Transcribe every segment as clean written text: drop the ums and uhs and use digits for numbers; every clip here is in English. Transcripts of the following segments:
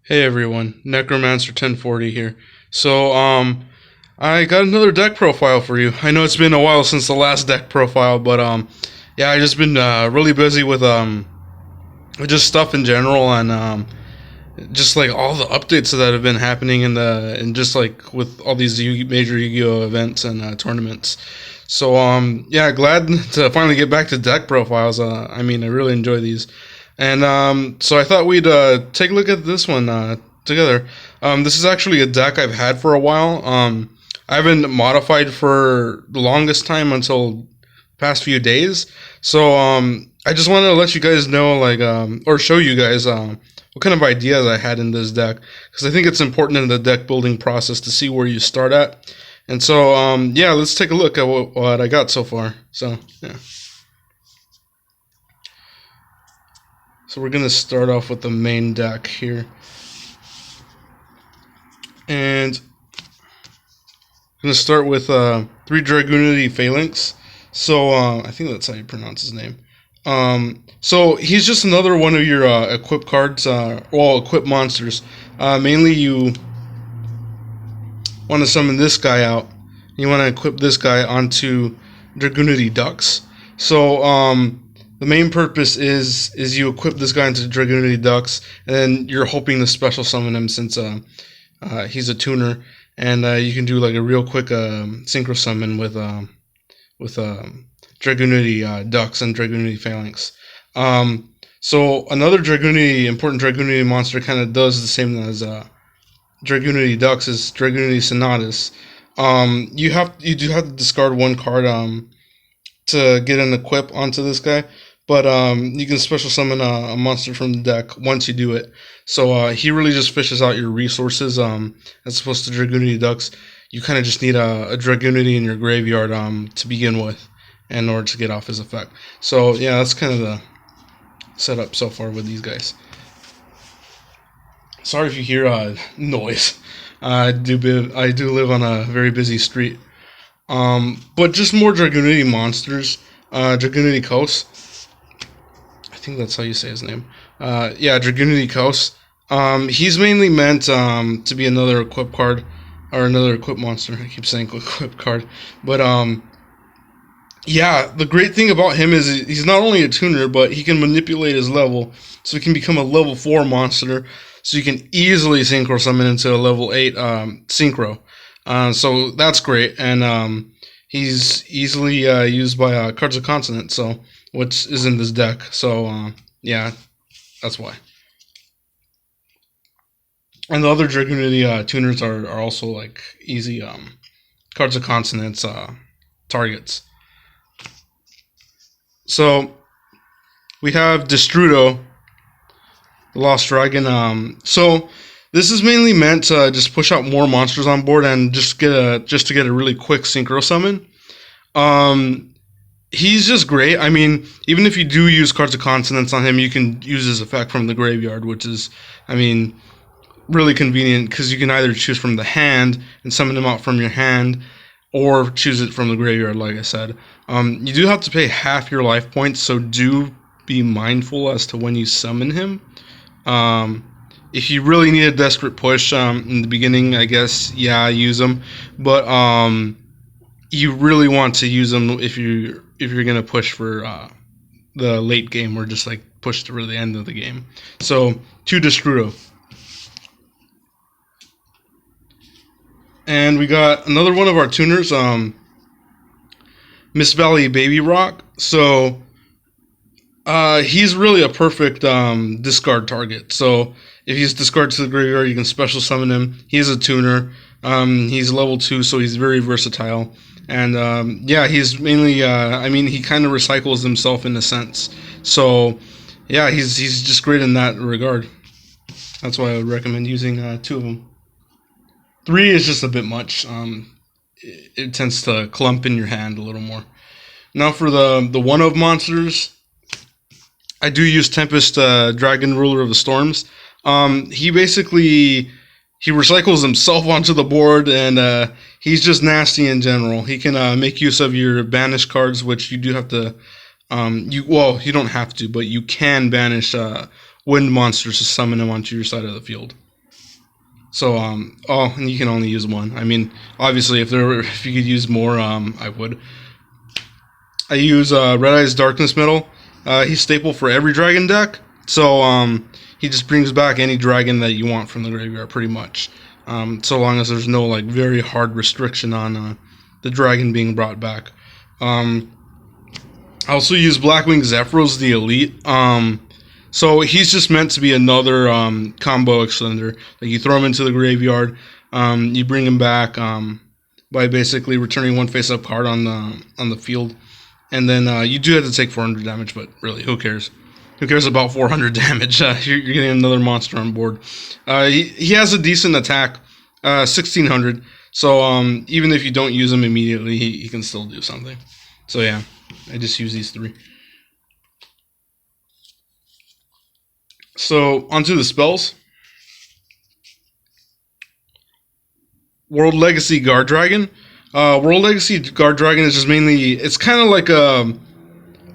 Hey everyone, Necromancer 1040 here. I got another deck profile for you. I know it's been a while since the last deck profile, but yeah, I just been really busy with just stuff in general and just like all the updates that have been happening and just like with all these major Yu-Gi-Oh events and tournaments. Yeah, glad to finally get back to deck profiles. I really enjoy these. And so I thought we'd take a look at this one together. This is actually a deck I've had for a while. I haven't modified for the longest time until past few days. I just wanted to let you guys know, or show you guys what kind of ideas I had in this deck, because I think it's important in the deck building process to see where you start at. And yeah, let's take a look at what I got so far. Yeah. So we're going to start off with the main deck here. And I'm going to start with 3 Dragunity Phalanx. I think that's how you pronounce his name. So he's just another one of your equip cards, equip monsters. Mainly you want to summon this guy out. You want to equip this guy onto Dragunity Ducks. The main purpose is you equip this guy into Dragunity Ducks, and then you're hoping to special summon him since he's a tuner, and you can do like a real quick synchro summon with Dragunity Ducks and Dragunity Phalanx. So another important Dragunity monster kind of does the same as Dragunity Ducks is Dragunity Sonatus. You do have to discard one card to get an equip onto this guy. But you can special summon a monster from the deck once you do it. He really just fishes out your resources. As opposed to Dragunity Ducks, you kind of just need a Dragunity in your graveyard to begin with in order to get off his effect. So yeah, that's kind of the setup so far with these guys. Sorry if you hear noise. I do live on a very busy street. But just more Dragunity monsters. Dragunity Coast. I think that's how you say his name. Yeah, Dragunity Kaos. He's mainly meant to be another equip card or another equip monster. I keep saying equip card, but yeah, the great thing about him is he's not only a tuner, but he can manipulate his level, so he can become a level 4 monster. So you can easily synchro summon into a level 8 synchro. So that's great, and he's easily used by Cards of Consonant. Which is in this deck. Yeah, that's why. And the other Dragunity tuners are also like easy Cards of Consonants targets. So we have Destrudo, the Lost Dragon. So this is mainly meant to just push out more monsters on board and just to get a really quick synchro summon. He's just great. I mean, even if you do use Cards of Consonance on him, you can use his effect from the graveyard, which is, really convenient because you can either choose from the hand and summon him out from your hand, or choose it from the graveyard, like I said. You do have to pay half your life points, so do be mindful as to when you summon him. If you really need a desperate push in the beginning, I guess, yeah, use him. But you really want to use them if you're gonna push for the late game, or just like push to the end of the game. So 2 Destrudo, and we got another one of our tuners, Miss Valley Baby Rock. So he's really a perfect discard target. So if he's discarded to the graveyard, you can special summon him. He's a tuner. He's level 2, so he's very versatile. And yeah, he's mainly, he kind of recycles himself in a sense. So yeah, he's just great in that regard. That's why I would recommend using 2 of them. 3 is just a bit much. It tends to clump in your hand a little more. Now for the one-of monsters, I do use Tempest, Dragon Ruler of the Storms. He recycles himself onto the board, and he's just nasty in general. He can make use of your banish cards, which you do have to. You don't have to, but you can banish wind monsters to summon them onto your side of the field. So oh, and you can only use one. I mean, obviously, if you could use more, I would. I use Red Eye's Darkness Metal. He's staple for every dragon deck. So he just brings back any dragon that you want from the graveyard, pretty much. So long as there's no like very hard restriction on the dragon being brought back. I also use Blackwing Zephyros the Elite. So he's just meant to be another combo extender. Like you throw him into the graveyard, you bring him back by basically returning one face-up card on the field, and then you do have to take 400 damage. But really, who cares? Who cares about 400 damage? You're getting another monster on board. He has a decent attack, 1600. So even if you don't use him immediately, he can still do something. So yeah, I just use these three. So onto the spells. World Legacy Guard Dragon. World Legacy Guard Dragon is just mainly, it's kind of like a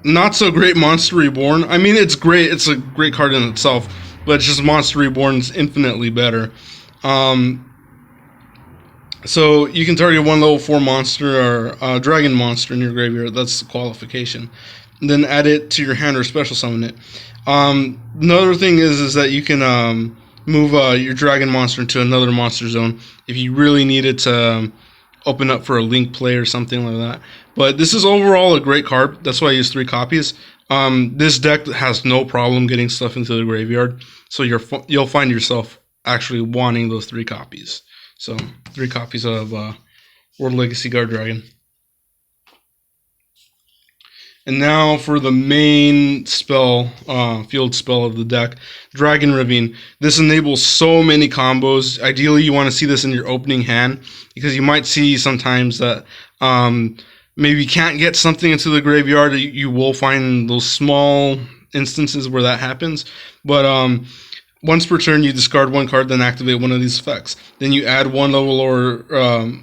not so great Monster Reborn. I mean, it's great. It's a great card in itself, but it's just Monster Reborn's infinitely better. So you can target one level 4 monster or dragon monster in your graveyard. That's the qualification. And then add it to your hand or special summon it. Another thing is that you can move your dragon monster into another monster zone if you really need it to open up for a link play or something like that. But this is overall a great card. That's why I use 3 copies. This deck has no problem getting stuff into the graveyard, so you'll find yourself actually wanting those 3 copies. So 3 copies of World Legacy Guard Dragon. And now for the main spell, field spell of the deck, Dragon Ravine. This enables so many combos. Ideally, you want to see this in your opening hand, because you might see sometimes that maybe you can't get something into the graveyard. You will find those small instances where that happens. But once per turn, you discard 1 card, then activate one of these effects. Then you add 1 level or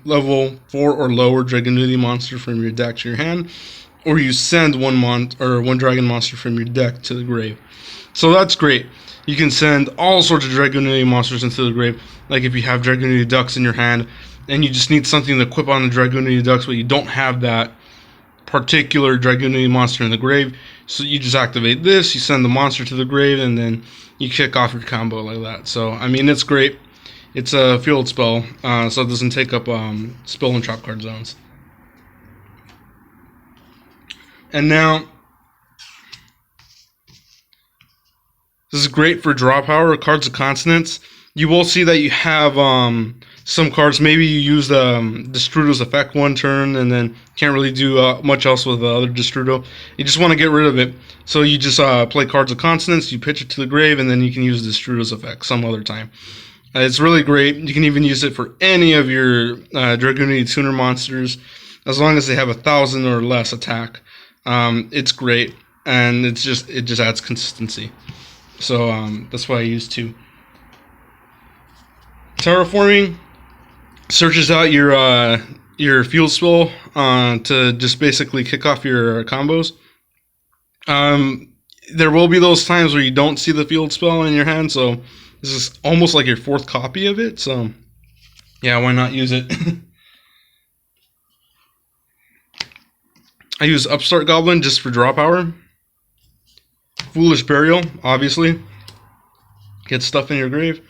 level 4 or lower Dragunity monster from your deck to your hand, or you send one dragon monster from your deck to the grave. So that's great. You can send all sorts of Dragunity monsters into the grave. Like if you have Dragunity Ducks in your hand, and you just need something to equip on the Dragunity Ducks, but you don't have that particular Dragunity monster in the grave, so you just activate this, you send the monster to the grave, and then you kick off your combo like that. So I mean, it's great. It's a field spell, so it doesn't take up spell and trap card zones. And now, this is great for draw power, cards of consonants. You will see that you have some cards, maybe you use Destrudo's effect 1 turn, and then can't really do much else with the other Destrudo. You just want to get rid of it. So you just play cards of consonants, you pitch it to the grave, and then you can use Destrudo's effect some other time. It's really great. You can even use it for any of your Dragunity tuner monsters, as long as they have 1,000 or less attack. It's great, and it just adds consistency. So that's why I use 2. Terraforming searches out your field spell to just basically kick off your combos. There will be those times where you don't see the field spell in your hand, so this is almost like your 4th copy of it. So yeah, why not use it? I use Upstart Goblin just for draw power. Foolish Burial, obviously. Get stuff in your grave.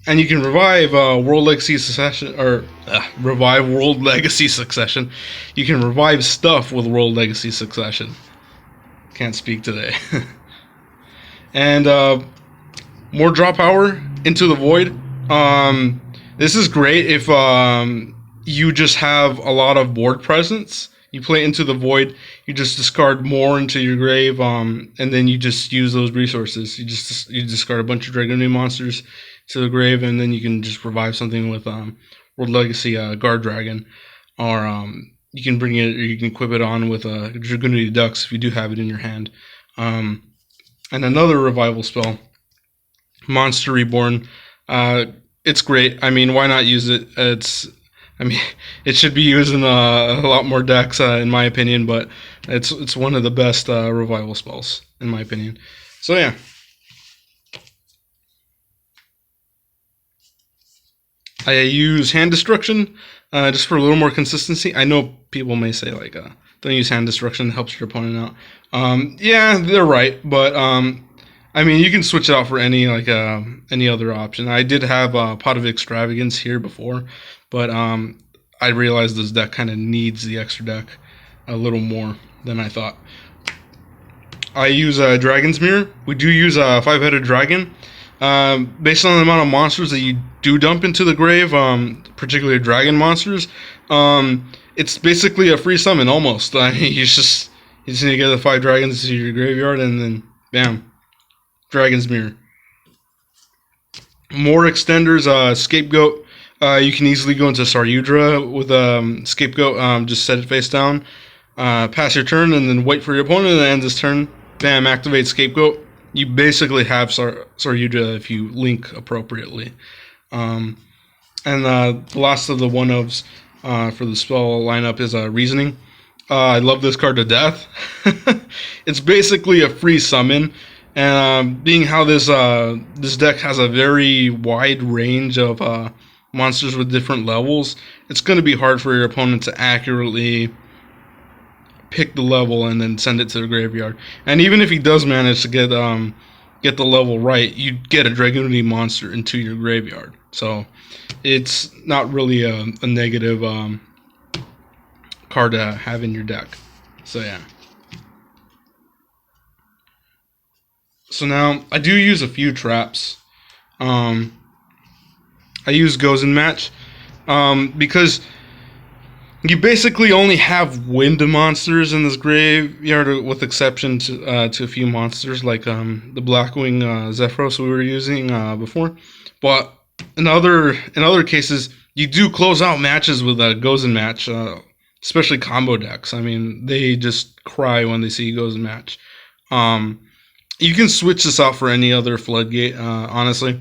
And you can revive World Legacy Succession, or revive World Legacy Succession. You can revive stuff with World Legacy Succession. Can't speak today. And more draw power, Into the Void. This is great if you just have a lot of board presence. You play Into the Void, you just discard more into your grave, and then you just use those resources. You discard a bunch of Dragunity monsters to the grave, and then you can just revive something with World Legacy Guard Dragon, or you can bring it, or you can equip it on with Dragunity Ducks if you do have it in your hand. And another revival spell, Monster Reborn. It's great. I mean, why not use it? It should be used in a lot more decks, in my opinion, but it's one of the best revival spells, in my opinion. So yeah. I use hand destruction just for a little more consistency. I know people may say like, don't use hand destruction; it helps your opponent out. Yeah, they're right, but I mean, you can switch it out for any other option. I did have a Pot of Extravagance here before, but I realized this deck kind of needs the extra deck a little more than I thought. I use a Dragon's Mirror. We do use a 5-headed dragon. Based on the amount of monsters that you do dump into the grave, particularly dragon monsters, it's basically a free summon almost. You just need to get the 5 dragons to your graveyard, and then bam, Dragon's Mirror. More extenders, Scapegoat. You can easily go into Saryudra with Scapegoat. Just set it face down, pass your turn, and then wait for your opponent, and it ends his turn. Bam, activate Scapegoat. You basically have Saryudra if you link appropriately. And the last of the one-ofs for the spell lineup is Reasoning. I love this card to death. It's basically a free summon, and being how this deck has a very wide range of monsters with different levels, it's going to be hard for your opponent to accurately pick the level and then send it to the graveyard. And even if he does manage to get the level right, you get a Dragunity monster into your graveyard. So it's not really a negative card to have in your deck. So yeah. So now I do use a few traps. I use Goes and Match because you basically only have wind monsters in this graveyard, with exception to a few monsters like the Blackwing Zephyros we were using before. But in other cases, you do close out matches with Goes and Match, especially combo decks. I mean, they just cry when they see Goes and Match. You can switch this out for any other Floodgate, honestly.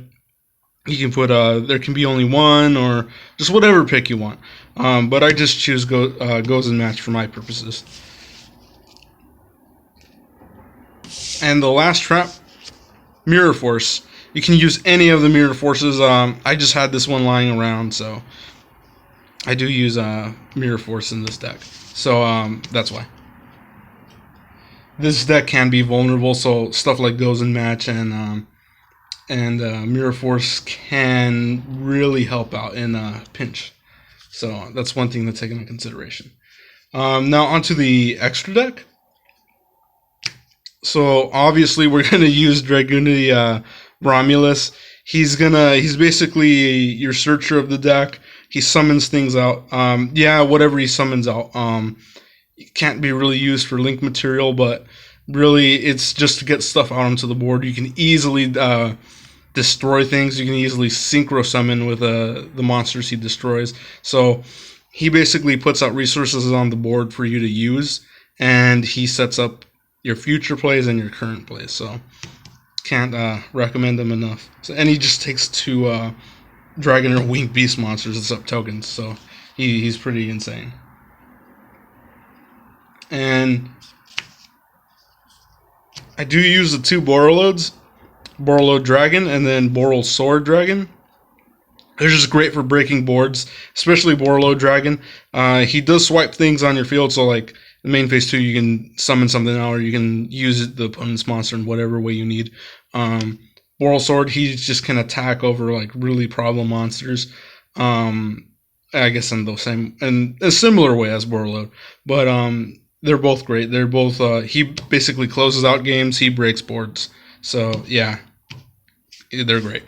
You can put there can be only one, or just whatever pick you want. But I just choose Goes and Match for my purposes. And the last trap, Mirror Force. You can use any of the Mirror Forces. I just had this one lying around, so I do use Mirror Force in this deck. So that's why. This deck can be vulnerable, so stuff like Goes and Match and Mirror Force can really help out in a pinch. So that's one thing to take into consideration. Now onto the extra deck. So obviously we're gonna use Dragunity Romulus. He's basically your searcher of the deck. He summons things out. Yeah, whatever he summons out. It can't be really used for link material, but really it's just to get stuff out onto the board. You can easily destroy things. You can easily synchro summon with the monsters he destroys. So he basically puts out resources on the board for you to use, and he sets up your future plays and your current plays. So can't recommend him enough. So, and he just takes 2 Dragon or Winged Beast monsters as up tokens. So he's pretty insane. And I do use the 2 Borreloads. Borreload Dragon and then Borreload Sword Dragon. They're just great for breaking boards, especially Borreload Dragon. He does swipe things on your field, so like in main phase 2, you can summon something out, or you can use the opponent's monster in whatever way you need. Borreload Sword, he just can attack over like really problem monsters. I guess in a similar way as Borreload, but they're both great. They're both he basically closes out games, he breaks boards. So yeah, they're great.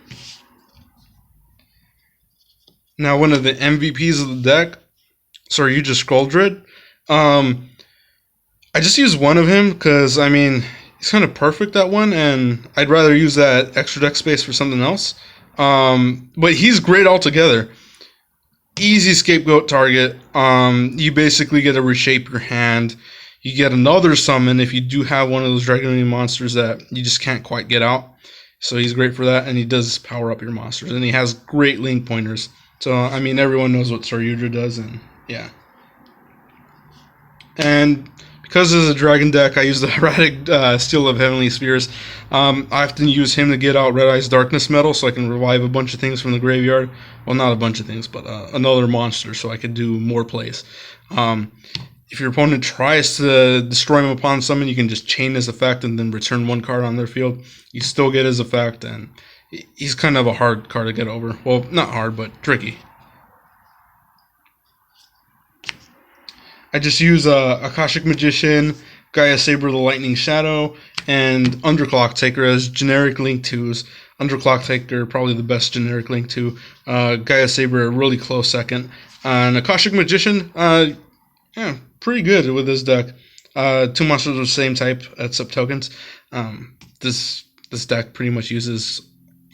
Now one of the MVPs of the deck, Saryudra Skuldred. I just use one of him because I mean he's kind of perfect at one, and I'd rather use that extra deck space for something else. But he's great altogether. Easy scapegoat target. You basically get to reshape your hand. You get another summon if you do have one of those Dragunity monsters that you just can't quite get out. So he's great for that, and he does power up your monsters. And he has great link pointers. So, I mean, everyone knows what Saryudra does, and yeah. And because it's a dragon deck, I use the erratic Steel of Heavenly Spheres. I often use him to get out Red Eye's Darkness Metal, so I can revive a bunch of things from the graveyard. Well, not a bunch of things, but another monster, so I can do more plays. If your opponent tries to destroy him upon summon, you can just chain his effect and then return one card on their field. You still get his effect, and he's kind of a hard card to get over. Well, not hard, but tricky. I just use Akashic Magician, Gaia Saber the Lightning Shadow, and Underclock Taker as generic Link 2s. Underclock Taker, probably the best generic Link 2. Gaia Saber, a really close second. And Akashic Magician, yeah, pretty good with this deck. Two monsters of the same type, except tokens. This deck pretty much uses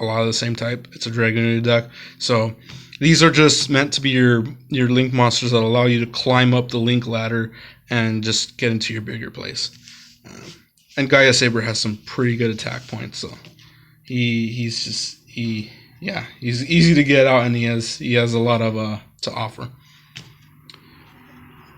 a lot of the same type. It's a Dragunity deck, so these are just meant to be your Link monsters that allow you to climb up the Link ladder and just get into your bigger plays. And Gaia Saber has some pretty good attack points, so he's easy to get out, and he has a lot of to offer.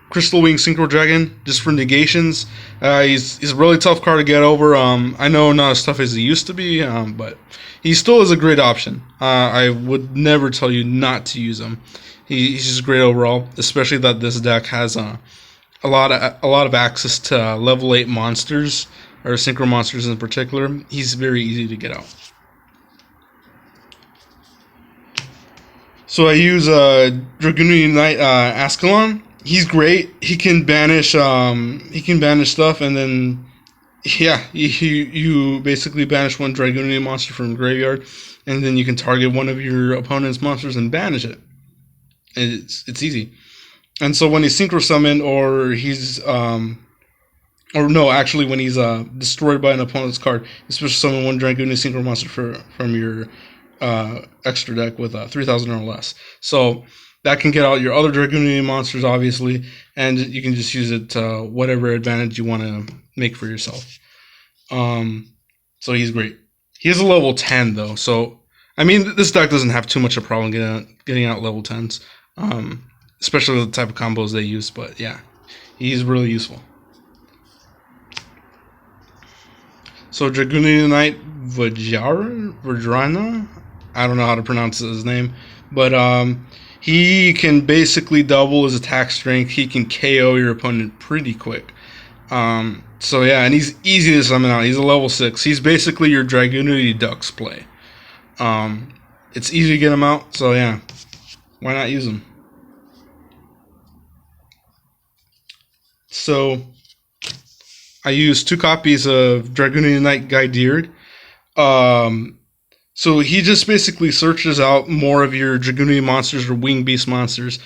Crystal Wing Synchro Dragon, just for negations. He's a really tough card to get over. I know not as tough as he used to be, but he still is a great option. I would never tell you not to use him. He's just great overall, especially that this deck has a lot of access to level 8 monsters, or synchro monsters in particular. He's very easy to get out. So I use Dragunity Knight Ascalon. He's great. He can banish stuff, and then you basically banish one Dragunity monster from the graveyard, and then you can target one of your opponent's monsters and banish it. It's easy. And so when he's synchro summoned, or he's when he's destroyed by an opponent's card, you special summon one Dragunity synchro monster from your extra deck with 3,000 or less. So that can get out your other Dragunity monsters, obviously, and you can just use it to whatever advantage you want to make for yourself. So he's great. He is a level 10, though, so, I mean, this deck doesn't have too much of a problem getting out level 10s, especially with the type of combos they use, but yeah, he's really useful. So Dragunity Knight Vajrayana? I don't know how to pronounce his name, but he can basically double his attack strength. He can KO your opponent pretty quick. So yeah, and he's easy to summon out. He's a level 6. He's basically your Dragunity Ducks play. It's easy to get him out, so yeah, why not use him? So I use 2 copies of Dragunity Knight Gaidir. So he just basically searches out more of your Dragunity monsters or Wing Beast monsters.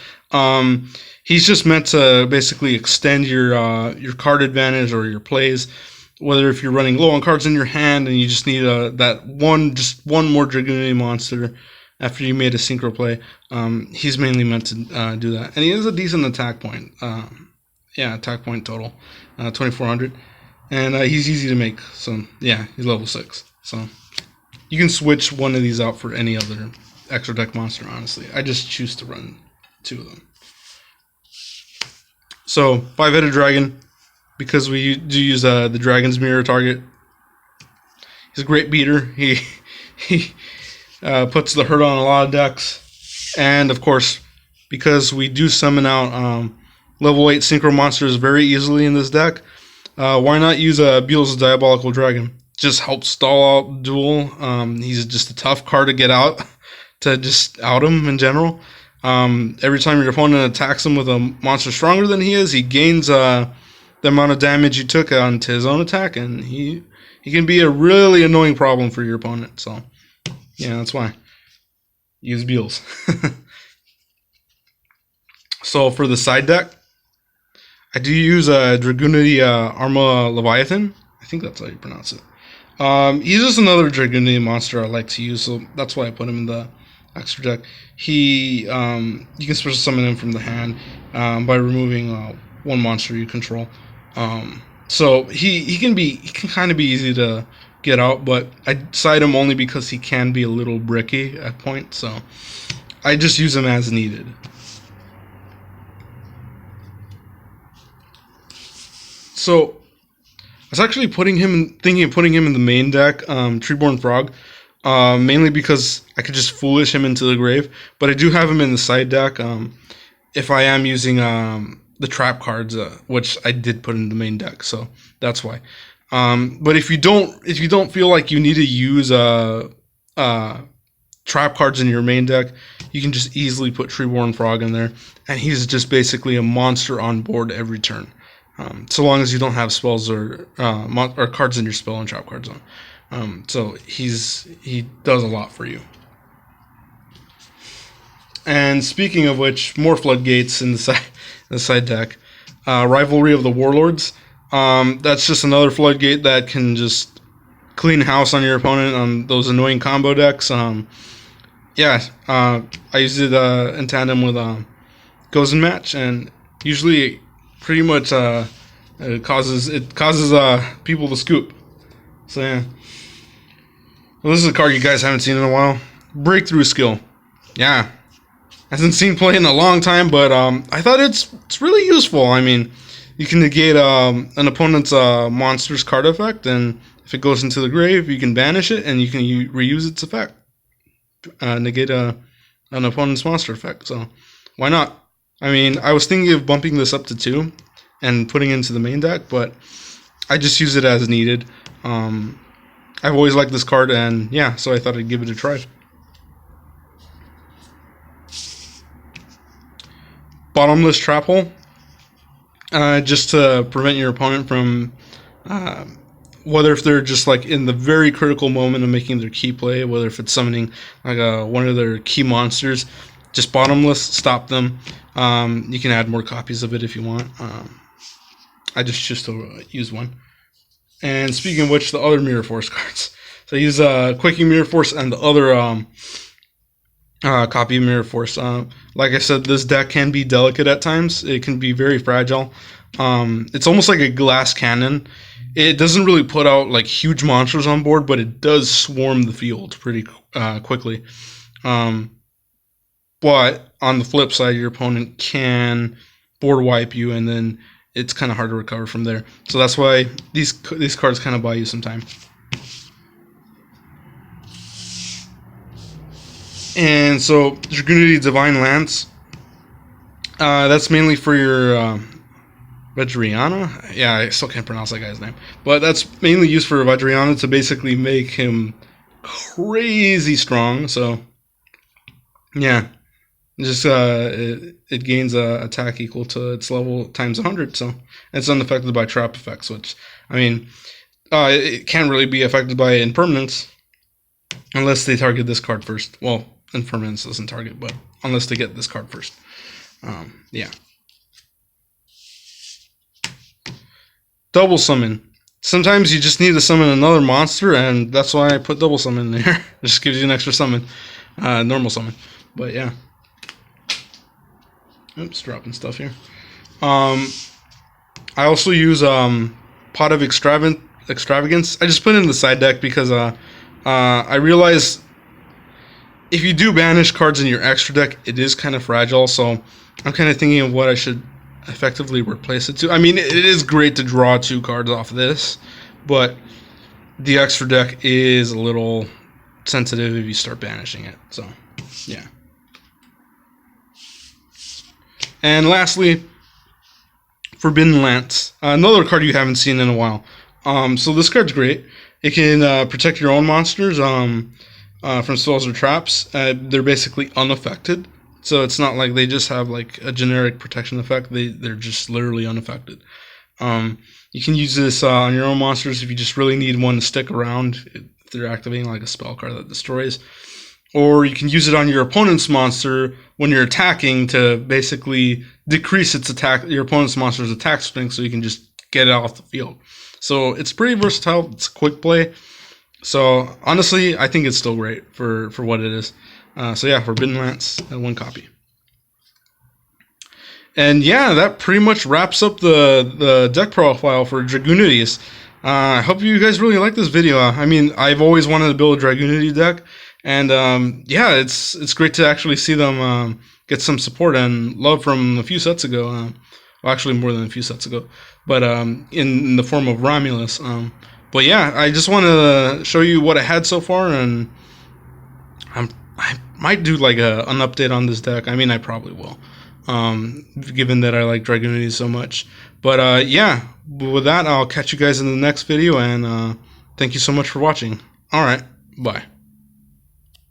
He's just meant to basically extend your card advantage or your plays. Whether if you're running low on cards in your hand and you just need just one more Dragunity monster after you made a synchro play, he's mainly meant to do that. And he has a decent attack point. Attack point total, 2,400. And he's easy to make. So yeah, he's level 6. So you can switch one of these out for any other extra deck monster, honestly. I just choose to run 2 of them. So, 5-headed dragon, because we do use the dragon's mirror target. He's a great beater. He puts the hurt on a lot of decks. And, of course, because we do summon out level 8 synchro monsters very easily in this deck, why not use Beel's Diabolical Dragon? Just helps stall out duel. He's just a tough card to get out, to just out him in general. Every time your opponent attacks him with a monster stronger than he is, he gains the amount of damage you took onto his own attack, and he can be a really annoying problem for your opponent. So yeah, that's why. Use Beel's. So for the side deck, I do use Dragunity Arma Leviathan. I think that's how you pronounce it. He's just another Dragunity monster I like to use, so that's why I put him in the extra deck. You can special summon him from the hand by removing one monster you control. So he can kind of be easy to get out, but I side him only because he can be a little bricky at points, so I just use him as needed. So I was actually thinking of putting him in the main deck, Treeborn Frog, mainly because I could just foolish him into the grave. But I do have him in the side deck. If I am using the trap cards, which I did put in the main deck, so that's why. But if you don't feel like you need to use trap cards in your main deck, you can just easily put Treeborn Frog in there, and he's just basically a monster on board every turn. So long as you don't have spells or cards in your spell and trap card zone. So he does a lot for you. And speaking of which, more floodgates in the side deck. Rivalry of the Warlords. That's just another floodgate that can just clean house on your opponent on those annoying combo decks. I used it in tandem with Goes and Match, and usually pretty much it causes people to scoop. So yeah. Well, this is a card you guys haven't seen in a while. Breakthrough Skill. Yeah. Hasn't seen play in a long time, but I thought it's really useful. I mean, you can negate an opponent's monster's card effect, and if it goes into the grave, you can banish it, and you can reuse its effect. Negate an opponent's monster effect. So why not? I mean, I was thinking of bumping this up to 2 and putting it into the main deck, but I just use it as needed. I've always liked this card, and yeah, so I thought I'd give it a try. Bottomless Trap Hole. Just to prevent your opponent from, whether if they're just like in the very critical moment of making their key play, whether if it's summoning like one of their key monsters, just bottomless, stop them. You can add more copies of it if you want. I just choose to use one. And speaking of which, the other Mirror Force cards. So I use Quaking Mirror Force and the other copy of Mirror Force. Like I said, this deck can be delicate at times. It can be very fragile. It's almost like a glass cannon. It doesn't really put out like huge monsters on board, but it does swarm the field pretty quickly. But on the flip side, your opponent can board wipe you, and then it's kind of hard to recover from there. So that's why these cards kind of buy you some time. And so, Dragunity Divine Lance. That's mainly for your Vajrayana. Yeah, I still can't pronounce that guy's name. But that's mainly used for Vajrayana to basically make him crazy strong. So, yeah. Just it gains attack equal to its level times 100. So, it's unaffected by trap effects, which, I mean, it can't really be affected by impermanence unless they target this card first. Well, impermanence doesn't target, but unless they get this card first. Yeah. Double summon. Sometimes you just need to summon another monster, and that's why I put double summon in there. It just gives you an extra summon. Normal summon. But yeah. Oops, dropping stuff here. I also use Pot of Extravagance. I just put it in the side deck because I realize if you do banish cards in your extra deck, it is kind of fragile. So I'm kind of thinking of what I should effectively replace it to. I mean, it is great to draw 2 cards off this, but the extra deck is a little sensitive if you start banishing it. So, yeah. And lastly, Forbidden Lance. Another card you haven't seen in a while. So this card's great. It can protect your own monsters from spells or traps. They're basically unaffected. So it's not like they just have like a generic protection effect. They're just literally unaffected. You can use this on your own monsters if you just really need one to stick around. If they're activating like a spell card that destroys. Or you can use it on your opponent's monster when you're attacking to basically decrease your opponent's monster's attack strength, so you can just get it off the field. So it's pretty versatile. It's a quick play. So honestly, I think it's still great for what it is. So yeah, Forbidden Lance, 1 copy. And yeah, that pretty much wraps up the deck profile for Dragunities. I hope you guys really like this video. I mean, I've always wanted to build a Dragunity deck. And yeah, it's great to actually see them get some support and love from a few sets ago. Well, actually, more than a few sets ago. But in the form of Romulus. But yeah, I just want to show you what I had so far, and I might do like an update on this deck. I mean, I probably will, given that I like Dragunity so much. But yeah, with that, I'll catch you guys in the next video, and thank you so much for watching. All right, bye.